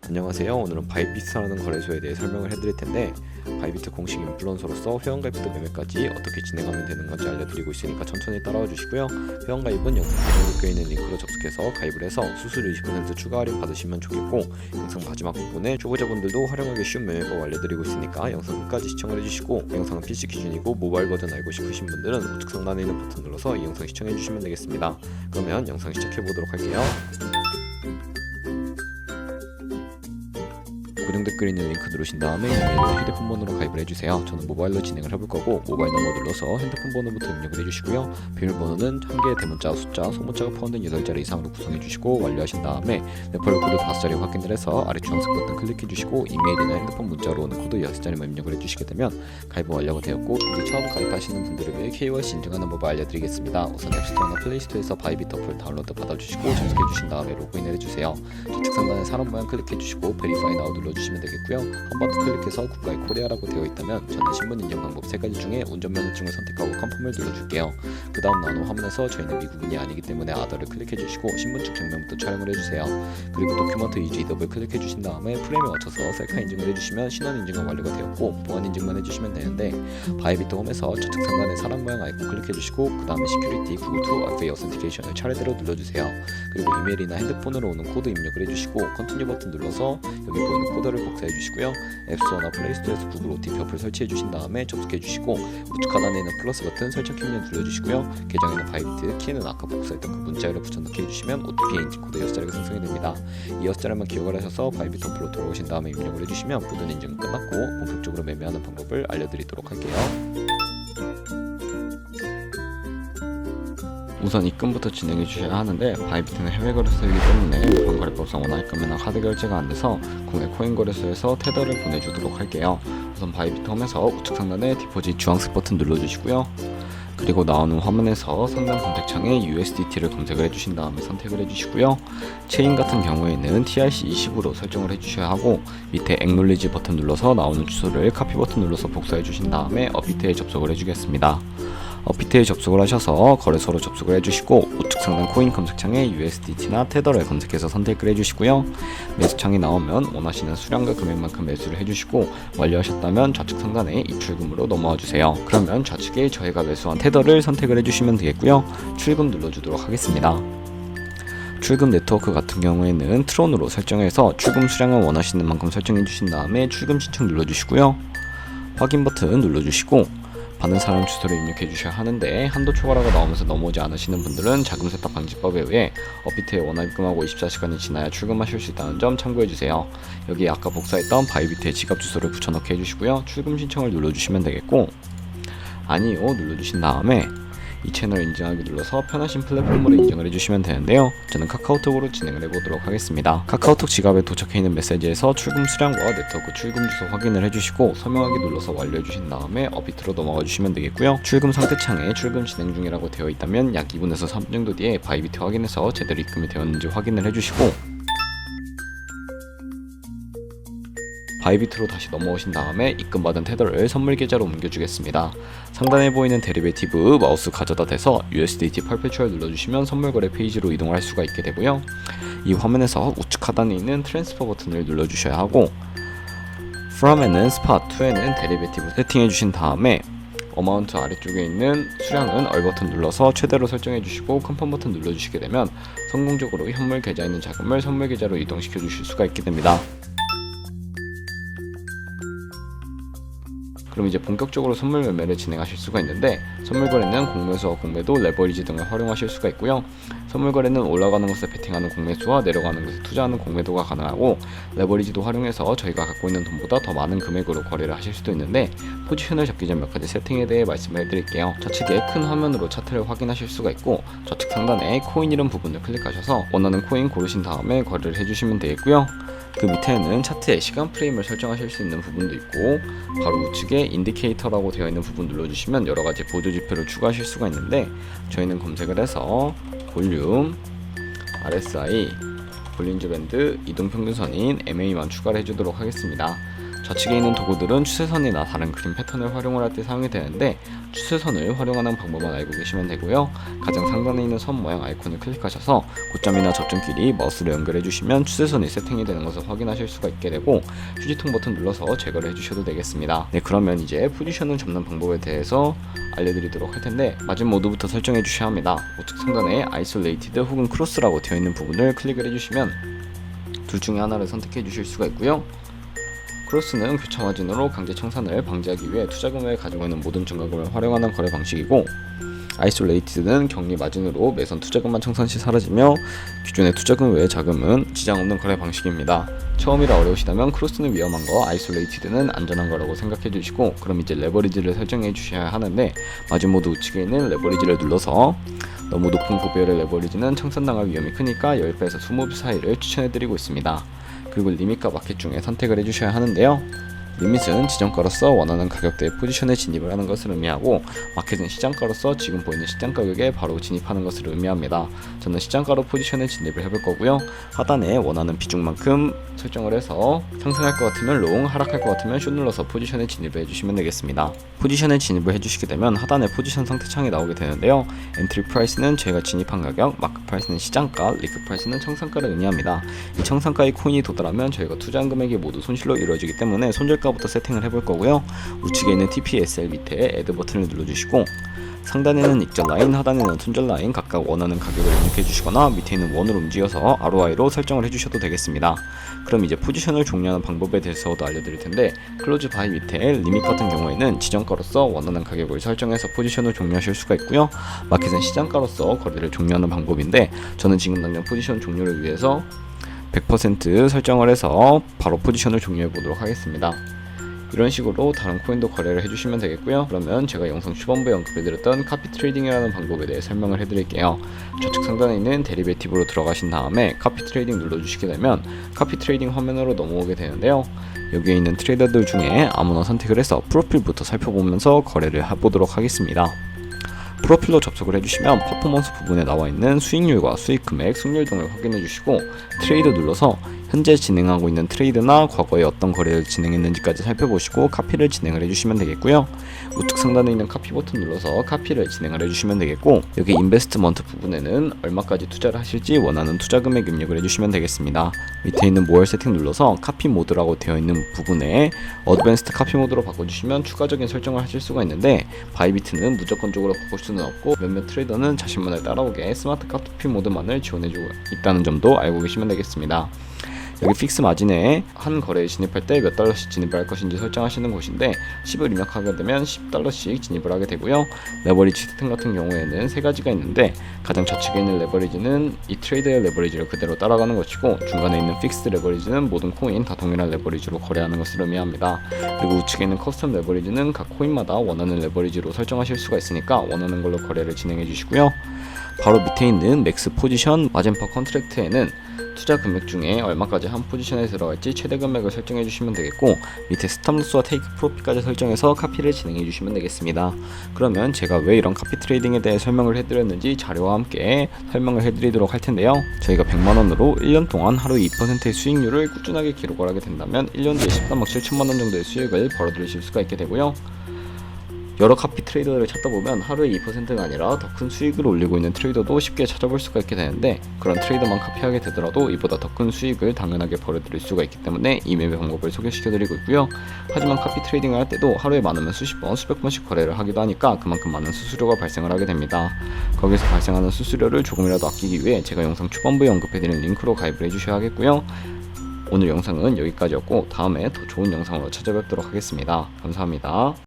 안녕하세요. 오늘은 바이비트라는 거래소에 대해 설명을 해드릴 텐데, 바이비트 공식 인플루언서로서 회원가입부터 매매까지 어떻게 진행하면 되는 건지 알려드리고 있으니까 천천히 따라와 주시고요. 회원가입은 영상 고정 댓글에 있는 링크로 접속해서 가입을 해서 수수료 20% 추가 할인 받으시면 좋겠고, 영상 마지막 부분에 초보자분들도 활용하기 쉬운 매매법 알려드리고 있으니까 영상 끝까지 시청을 해주시고, 영상은 PC 기준이고 모바일 버전 알고 싶으신 분들은 우측 상단에 있는 버튼 눌러서 이 영상 시청해주시면 되겠습니다. 그러면 영상 시작해보도록 할게요. 고정 댓글에 있는 링크 누르신 다음에 이메일이나 휴대폰 번호로 가입을 해주세요. 저는 모바일로 진행을 해볼 거고, 모바일 넘버 눌러서 핸드폰 번호부터 입력을 해주시고요. 비밀번호는 1개의 대문자, 숫자, 소문자가 포함된 8자리 이상으로 구성해주시고, 완료하신 다음에 레퍼럴 코드 5자리 확인을 해서 아래 주황색 버튼 클릭해주시고, 이메일이나 핸드폰 문자로 오는 코드 6자리만 입력을 해주시게 되면 가입은 완료가 되었고, 이제 처음 가입하시는 분들을 위해 KYC 인증하는 법을 알려드리겠습니다. 우선 앱스토어나 플레이스토어에서 바이비트 어플 다운로드 받아주시고 접속해주신 다음에 로그인을 해주세요. 좌측 상단에 사람 모양 클릭해주시고 베리파이 나우 눌러주시면 되겠고요. 한 번 더 클릭해서 국가의 코리아라고 되어 있다면 저는 신분 인증 방법 3가지 중에 운전면허증을 선택하고 컨펌을 눌러줄게요. 그 다음 나오는 화면에서 저희는 미국인이 아니기 때문에 아더를 클릭해주시고 신분증 증명부터 촬영을 해주세요. 그리고 도큐먼트 이지 더블 클릭해주신 다음에 프레임에 맞춰서 셀카 인증을 해주시면 신원 인증은 완료가 되었고, 보안 인증만 해주시면 되는데, 바이비트 홈에서 좌측 상단에 사람 모양 아이콘 클릭해주시고 그 다음에 시큐리티 구글 투 FA 어센티케이션을 차례대로 눌러주세요. 그리고 이메일이나 핸드폰으로 오는 코드 입력을 해주시고 컨티뉴 버튼 눌러서 여기 보이는 코드를 복사해 주시고요. 앱스토어나 플레이스토어에서 구글 OTP 어플 설치해 주신 다음에 접속해 주시고, 우측 하단에 있는 플러스 버튼 설정 키는 눌러주시고요. 계정에는 바이비트, 키는 아까 복사했던 그 문자열을 붙여넣기 해주시면 OTP 인증 코드 6자리가 생성이 됩니다. 이 6자리만 기억을 하셔서 바이비트 어플로 들어오신 다음에 입력을 해주시면 모든 인증은 끝났고 본격적으로 매매하는 방법을 알려드리도록 할게요. 우선 입금부터 진행해 주셔야 하는데, 바이비트는 해외 거래소이기 때문에 일반 거래법상 원화 입금이나 카드 결제가 안 돼서 국내 코인 거래소에서 테더를 보내주도록 할게요. 우선 바이비트 홈에서 우측 상단에 디포짓 주황색 버튼 눌러주시고요. 그리고 나오는 화면에서 상단 검색창에 USDT를 검색을 해주신 다음에 선택을 해주시고요. 체인 같은 경우에는 TRC20으로 설정을 해주셔야 하고, 밑에 Acknowledge 버튼 눌러서 나오는 주소를 카피 버튼 눌러서 복사해 주신 다음에 업비트에 접속을 해주겠습니다. 업비트에 접속을 하셔서 거래소로 접속을 해주시고, 우측 상단 코인 검색창에 USDT나 테더를 검색해서 선택을 해주시고요. 매수창이 나오면 원하시는 수량과 금액만큼 매수를 해주시고, 완료하셨다면 좌측 상단에 입출금으로 넘어와 주세요. 그러면 좌측에 저희가 매수한 테더를 선택을 해주시면 되겠고요. 출금 눌러주도록 하겠습니다. 출금 네트워크 같은 경우에는 트론으로 설정해서 출금 수량을 원하시는 만큼 설정해 주신 다음에 출금 신청 눌러주시고요. 확인 버튼 눌러주시고, 받는 사람 주소를 입력해 주셔야 하는데, 한도 초과라고 나오면서 넘어오지 않으시는 분들은 자금 세탁 방지법에 의해 업비트에 원화 입금하고 24시간이 지나야 출금하실 수 있다는 점 참고해 주세요. 여기에 아까 복사했던 바이비트의 지갑 주소를 붙여넣기 해주시고요. 출금 신청을 눌러주시면 되겠고, 아니요 눌러주신 다음에 이 채널 인증하기 눌러서 편하신 플랫폼으로 인증을 해주시면 되는데요. 저는 카카오톡으로 진행을 해보도록 하겠습니다. 카카오톡 지갑에 도착해 있는 메시지에서 출금 수량과 네트워크 출금 주소 확인을 해주시고, 서명하기 눌러서 완료해주신 다음에 업비트로 넘어가 주시면 되겠고요. 출금 상태 창에 출금 진행 중이라고 되어 있다면 약 2분에서 3분 정도 뒤에 바이비트 확인해서 제대로 입금이 되었는지 확인을 해주시고, 바이비트로 다시 넘어오신 다음에 입금받은 테더를 선물 계좌로 옮겨주겠습니다. 상단에 보이는 데리베이티브 마우스 가져다 대서 USDT 퍼페추얼 눌러주시면 선물 거래 페이지로 이동할 수가 있게 되고요. 이 화면에서 우측 하단에 있는 트랜스퍼 버튼을 눌러주셔야 하고, from에는 spot, to에는 데리베이티브 세팅해 주신 다음에 어마운트 아래쪽에 있는 수량은 얼 버튼 눌러서 최대로 설정해 주시고 컨펌 버튼 눌러주시게 되면 성공적으로 현물 계좌에 있는 자금을 선물 계좌로 이동시켜 주실 수가 있게 됩니다. 그럼 이제 본격적으로 선물 매매를 진행하실 수가 있는데, 선물 거래는 공매수와 공매도, 레버리지 등을 활용하실 수가 있고요. 선물 거래는 올라가는 것에 베팅하는 공매수와 내려가는 것에 투자하는 공매도가 가능하고, 레버리지도 활용해서 저희가 갖고 있는 돈보다 더 많은 금액으로 거래를 하실 수도 있는데, 포지션을 잡기 전 몇 가지 세팅에 대해 말씀을 해드릴게요. 좌측에 큰 화면으로 차트를 확인하실 수가 있고, 좌측 상단에 코인 이름 부분을 클릭하셔서 원하는 코인 고르신 다음에 거래를 해주시면 되겠고요. 그 밑에는 차트의 시간 프레임을 설정하실 수 있는 부분도 있고, 바로 우측에 인디케이터라고 되어 있는 부분 눌러주시면 여러가지 보조 지표를 추가하실 수가 있는데, 저희는 검색을 해서 볼륨, RSI, 볼린저 밴드, 이동평균선인 MA만 추가를 해주도록 하겠습니다. 좌측에 있는 도구들은 추세선이나 다른 그림 패턴을 활용을 할 때 사용이 되는데 추세선을 활용하는 방법만 알고 계시면 되고요. 가장 상단에 있는 선 모양 아이콘을 클릭하셔서 고점이나 접점끼리 마우스를 연결해 주시면 추세선이 세팅이 되는 것을 확인하실 수가 있게 되고 휴지통 버튼 눌러서 제거를 해주셔도 되겠습니다. 네, 그러면 이제 포지션을 잡는 방법에 대해서 알려드리도록 할 텐데 맞은 모드부터 설정해 주셔야 합니다. 우측 상단에 아이솔레이티드 혹은 크로스라고 되어 있는 부분을 클릭을 해주시면 둘 중에 하나를 선택해 주실 수가 있고요. 크로스는 교차 마진으로 강제 청산을 방지하기 위해 투자금을 가지고 있는 모든 증가금을 활용하는 거래 방식이고, 아이솔레이티드는 격리 마진으로 매선 투자금만 청산 시 사라지며 기존의 투자금 외의 자금은 지장 없는 거래 방식입니다. 처음이라 어려우시다면 크로스는 위험한 거, 아이솔레이티드는 안전한 거라고 생각해 주시고, 그럼 이제 레버리지를 설정해 주셔야 하는데 마진 모드 우측에 있는 레버리지를 눌러서 너무 높은 구별의 레버리지는 청산당할 위험이 크니까 10배에서 20배 사이를 추천해 드리고 있습니다. 그리고 리밋과 마켓 중에 선택을 해주셔야 하는데요. 리밋은 지정가로서 원하는 가격대의 포지션에 진입을 하는 것을 의미하고, 마켓은 시장가로서 지금 보이는 시장 가격에 바로 진입하는 것을 의미합니다. 저는 시장가로 포지션에 진입을 해볼 거고요. 하단에 원하는 비중만큼 설정을 해서 상승할 것 같으면 롱, 하락할 것 같으면 숏 눌러서 포지션에 진입을 해주시면 되겠습니다. 포지션에 진입을 해주시게 되면 하단에 포지션 상태 창이 나오게 되는데요. 엔트리 프라이스는 저희가 진입한 가격, 마크 프라이스는 시장가, 리크 프라이스는 청산가를 의미합니다. 이 청산가의 코인이 도달하면 저희가 투자한 금액이 모두 손실로 이루어지기 때문에 손절가부터 세팅을 해볼 거고요. 우측에 있는 TPSL 밑에 애드 버튼을 눌러주시고, 상단에는 익절 라인, 하단에는 손절 라인 각각 원하는 가격을 입력해 주시거나 밑에 있는 원으로 움직여서 ROI로 설정을 해주셔도 되겠습니다. 그럼 이제 포지션을 종료하는 방법에 대해서도 알려드릴 텐데, 클로즈 바이 밑에 리밋 같은 경우에는 지정가로서 원하는 가격을 설정해서 포지션을 종료하실 수가 있고요. 마켓은 시장가로서 거래를 종료하는 방법인데, 저는 지금 당장 포지션 종료를 위해서 100% 설정을 해서 바로 포지션을 종료해 보도록 하겠습니다. 이런 식으로 다른 코인도 거래를 해주시면 되겠고요. 그러면 제가 영상 초반부에 언급해드렸던 카피 트레이딩이라는 방법에 대해 설명을 해드릴게요. 좌측 상단에 있는 데리베이티브로 들어가신 다음에 카피 트레이딩 눌러주시게 되면 카피 트레이딩 화면으로 넘어오게 되는데요. 여기에 있는 트레이더들 중에 아무나 선택을 해서 프로필부터 살펴보면서 거래를 해보도록 하겠습니다. 프로필로 접속을 해주시면 퍼포먼스 부분에 나와 있는 수익률과 수익 금액, 승률 등을 확인해 주시고 트레이드 눌러서 현재 진행하고 있는 트레이드나 과거에 어떤 거래를 진행했는지까지 살펴보시고 카피를 진행을 해주시면 되겠고요. 우측 상단에 있는 카피 버튼 눌러서 카피를 진행을 해주시면 되겠고, 여기 인베스트먼트 부분에는 얼마까지 투자를 하실지 원하는 투자 금액 입력을 해주시면 되겠습니다. 밑에 있는 모얼 세팅 눌러서 카피 모드라고 되어 있는 부분에 어드밴스드 카피 모드로 바꿔주시면 추가적인 설정을 하실 수가 있는데, 바이비트는 무조건적으로 바꿀 수는 없고 몇몇 트레이더는 자신만을 따라오게 스마트 카피 모드만을 지원해주고 있다는 점도 알고 계시면 되겠습니다. 여기 픽스 마진에 한 거래에 진입할 때 몇 달러씩 진입을 할 것인지 설정하시는 곳인데 10을 입력하게 되면 10달러씩 진입을 하게 되고요. 레버리지 세팅 같은 경우에는 세 가지가 있는데, 가장 좌측에 있는 레버리지는 이 트레이더의 레버리지를 그대로 따라가는 것이고, 중간에 있는 픽스 레버리지는 모든 코인 다 동일한 레버리지로 거래하는 것을 의미합니다. 그리고 우측에 있는 커스텀 레버리지는 각 코인마다 원하는 레버리지로 설정하실 수가 있으니까 원하는 걸로 거래를 진행해 주시고요. 바로 밑에 있는 맥스 포지션 마진 퍼 컨트랙트에는 투자 금액 중에 얼마까지 한 포지션에 들어갈지 최대 금액을 설정해 주시면 되겠고, 밑에 스탑로스와 테이크 프로핏까지 설정해서 카피를 진행해 주시면 되겠습니다. 그러면 제가 왜 이런 카피 트레이딩에 대해 설명을 해드렸는지 자료와 함께 설명을 해드리도록 할 텐데요. 저희가 100만원으로 1년 동안 하루 2%의 수익률을 꾸준하게 기록을 하게 된다면 1년 뒤에 13억 7천만원 정도의 수익을 벌어들이실 수가 있게 되고요. 여러 카피 트레이더를 찾다 보면 하루에 2%가 아니라 더 큰 수익을 올리고 있는 트레이더도 쉽게 찾아볼 수가 있게 되는데, 그런 트레이더만 카피하게 되더라도 이보다 더 큰 수익을 당연하게 벌어들일 수가 있기 때문에 이 매매 방법을 소개시켜드리고 있고요. 하지만 카피 트레이딩을 할 때도 하루에 많으면 수십 번, 수백 번씩 거래를 하기도 하니까 그만큼 많은 수수료가 발생을 하게 됩니다. 거기서 발생하는 수수료를 조금이라도 아끼기 위해 제가 영상 초반부에 언급해드린 링크로 가입을 해주셔야 하겠고요. 오늘 영상은 여기까지였고 다음에 더 좋은 영상으로 찾아뵙도록 하겠습니다. 감사합니다.